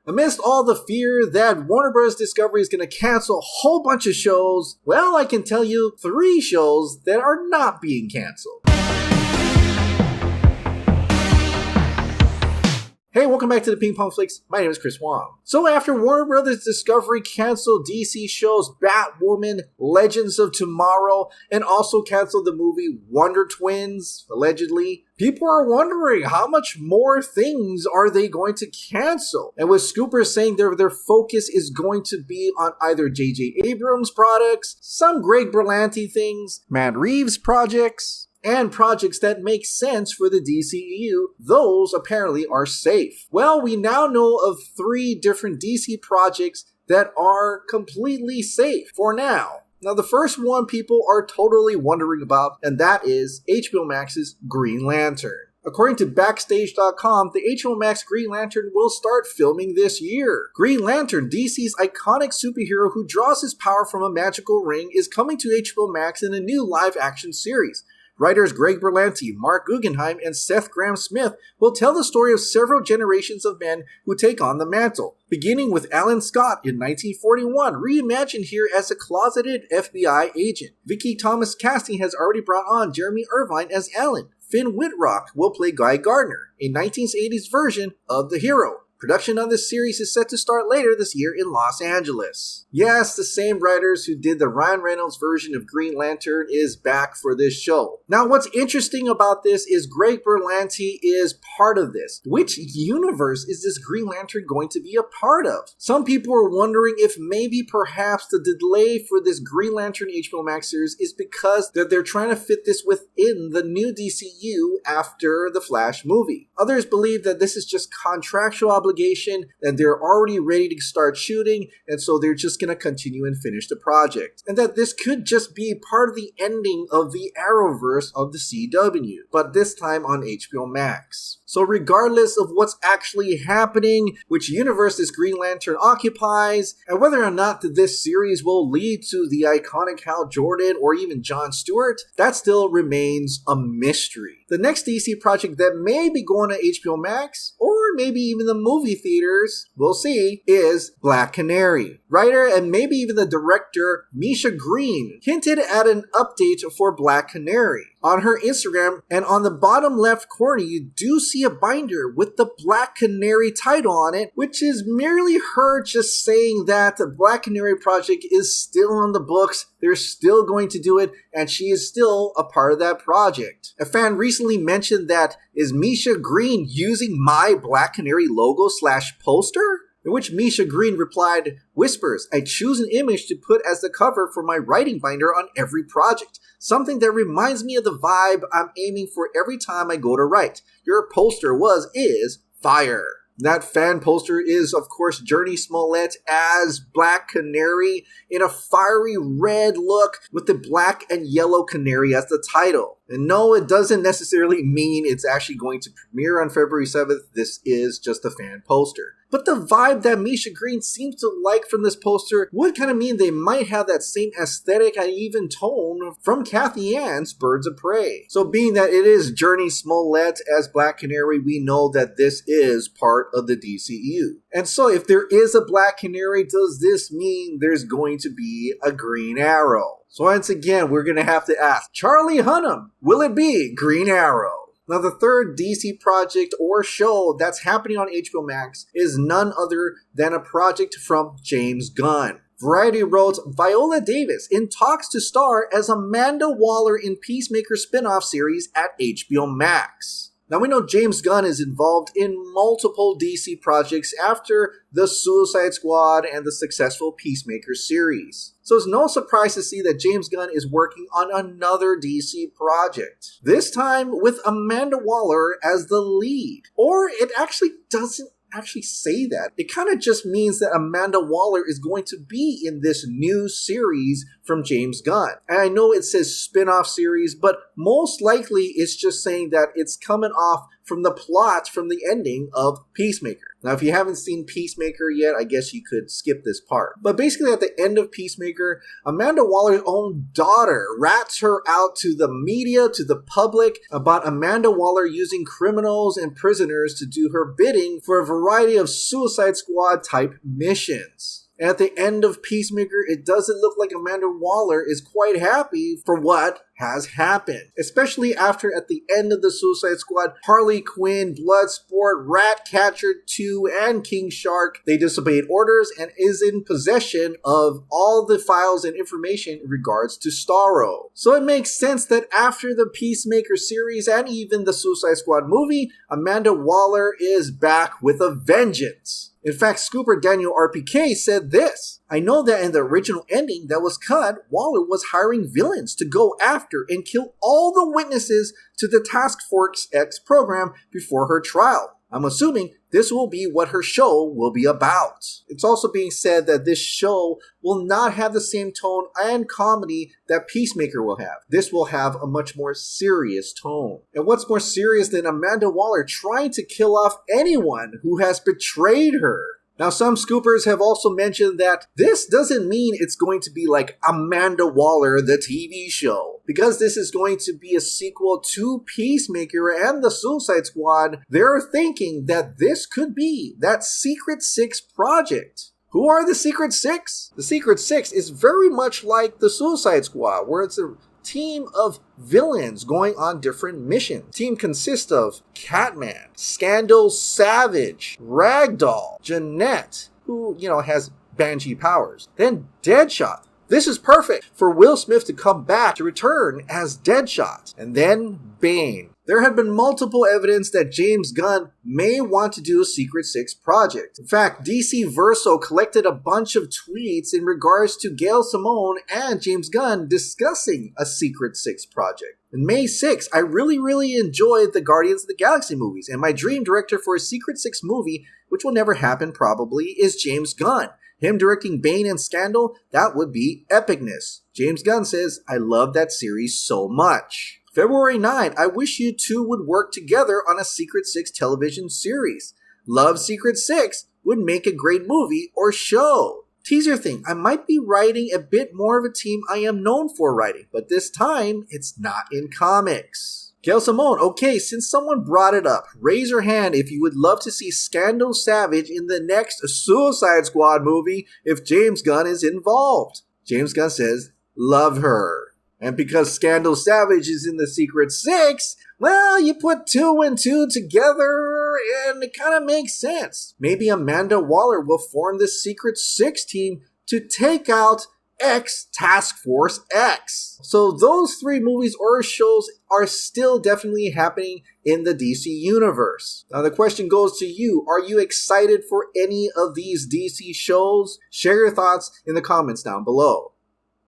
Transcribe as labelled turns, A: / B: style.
A: Amidst all the fear that Warner Bros. Discovery is going to cancel a whole bunch of shows, well, I can tell you 3 shows that are not being canceled. Hey, welcome back to the Ping Pong Flix. My name is Chris Wong. So after Warner Bros. Discovery canceled DC shows Batwoman, Legends of Tomorrow, and also canceled the movie Wonder Twins, allegedly, people are wondering how much more things are they going to cancel? And with scoopers saying their focus is going to be on either J.J. Abrams products, some Greg Berlanti things, Matt Reeves projects, and projects that make sense for the DCEU, those apparently are safe. Well, we now know of 3 different DC projects that are completely safe for now. Now, the first one people are totally wondering about, and that is HBO Max's Green Lantern. According to Backstage.com, the HBO Max Green Lantern will start filming this year. Green Lantern, DC's iconic superhero who draws his power from a magical ring, is coming to HBO Max in a new live-action series. Writers Greg Berlanti, Mark Guggenheim, and Seth Grahame-Smith will tell the story of several generations of men who take on the mantle, beginning with Alan Scott in 1941, reimagined here as a closeted FBI agent. Vicky Thomas Casting has already brought on Jeremy Irvine as Alan. Finn Whitrock will play Guy Gardner, a 1980s version of the hero. Production on this series is set to start later this year in Los Angeles. Yes, the same writers who did the Ryan Reynolds version of Green Lantern is back for this show. Now, what's interesting about this is Greg Berlanti is part of this. Which universe is this Green Lantern going to be a part of? Some people are wondering if maybe perhaps the delay for this Green Lantern HBO Max series is because they're trying to fit this within the new DCU after the Flash movie. Others believe that this is just contractual obligation, and they're already ready to start shooting, and so they're just going to continue and finish the project. And that this could just be part of the ending of the Arrowverse of the CW, but this time on HBO Max. So regardless of what's actually happening, which universe this Green Lantern occupies, and whether or not this series will lead to the iconic Hal Jordan or even Jon Stewart, that still remains a mystery. The next DC project that may be going to HBO Max, or maybe even the movie theaters, we'll see, is Black Canary. Writer and maybe even the director Misha Green hinted at an update for Black Canary. On her Instagram, and on the bottom left corner, you do see a binder with the Black Canary title on it, which is merely her just saying that the Black Canary project is still on the books, they're still going to do it, and she is still a part of that project. A fan recently mentioned that, is Misha Green using my Black Canary logo / poster? In which Misha Green replied, "Whispers, I choose an image to put as the cover for my writing binder on every project. Something that reminds me of the vibe I'm aiming for every time I go to write. Your poster is fire." That fan poster is, of course, Jurnee Smollett as Black Canary in a fiery red look with the black and yellow canary as the title. And no, it doesn't necessarily mean it's actually going to premiere on February 7th. This is just a fan poster. But the vibe that Misha Green seems to like from this poster would kind of mean they might have that same aesthetic and even tone from Kathy Ann's Birds of Prey. So being that it is Jurnee Smollett as Black Canary, we know that this is part of the DCEU. And so if there is a Black Canary, does this mean there's going to be a Green Arrow? So once again, we're going to have to ask, Charlie Hunnam, will it be Green Arrow? Now, the third DC project or show that's happening on HBO Max is none other than a project from James Gunn. Variety wrote, Viola Davis in talks to star as Amanda Waller in Peacemaker spin-off series at HBO Max. Now, we know James Gunn is involved in multiple DC projects after the Suicide Squad and the successful Peacemaker series. So it's no surprise to see that James Gunn is working on another DC project. This time with Amanda Waller as the lead. Or it actually doesn't say that. It kind of just means that Amanda Waller is going to be in this new series from James Gunn. And I know it says spin-off series, but most likely it's just saying that it's coming off from the plot from the ending of Peacemaker. Now, if you haven't seen Peacemaker yet, I guess you could skip this part. But basically at the end of Peacemaker, Amanda Waller's own daughter rats her out to the media, to the public, about Amanda Waller using criminals and prisoners to do her bidding for a variety of Suicide Squad type missions. And at the end of Peacemaker, it doesn't look like Amanda Waller is quite happy for what has happened. Especially after at the end of the Suicide Squad, Harley Quinn, Bloodsport, Ratcatcher 2, and King Shark, they disobeyed orders and is in possession of all the files and information in regards to Starro. So it makes sense that after the Peacemaker series and even the Suicide Squad movie, Amanda Waller is back with a vengeance. In fact, Scooper Daniel RPK said this: "I know that in the original ending that was cut, Waller was hiring villains to go after and kill all the witnesses to the Task Force X program before her trial. I'm assuming this will be what her show will be about." It's also being said that this show will not have the same tone and comedy that Peacemaker will have. This will have a much more serious tone. And what's more serious than Amanda Waller trying to kill off anyone who has betrayed her? Now, some scoopers have also mentioned that this doesn't mean it's going to be like Amanda Waller, the TV show. Because this is going to be a sequel to Peacemaker and the Suicide Squad, they're thinking that this could be that Secret Six project. Who are the Secret Six? The Secret Six is very much like the Suicide Squad, where it's a team of villains going on different missions. The team consists of Catman, Scandal Savage, Ragdoll, Jeanette, who, has Banshee powers, then Deadshot. This is perfect for Will Smith to come back to return as Deadshot, and then Bane. There had been multiple evidence that James Gunn may want to do a Secret Six project. In fact, DC Verso collected a bunch of tweets in regards to Gail Simone and James Gunn discussing a Secret Six project. On May 6th, I really enjoyed the Guardians of the Galaxy movies, and my dream director for a Secret Six movie, which will never happen probably, is James Gunn. Him directing Bane and Scandal, that would be epicness. James Gunn says, "I love that series so much." February 9th, I wish you two would work together on a Secret Six television series. Love Secret Six, would make a great movie or show. Teaser thing, I might be writing a bit more of a team I am known for writing, but this time, it's not in comics. Gail Simone, okay, since someone brought it up, raise your hand if you would love to see Scandal Savage in the next Suicide Squad movie if James Gunn is involved. James Gunn says, love her. And because Scandal Savage is in the Secret Six, well, you put 2 and 2 together and it kind of makes sense. Maybe Amanda Waller will form the Secret Six team to take out X Task Force X. So those 3 movies or shows are still definitely happening in the DC universe. Now the question goes to you. Are you excited for any of these DC shows? Share your thoughts in the comments down below.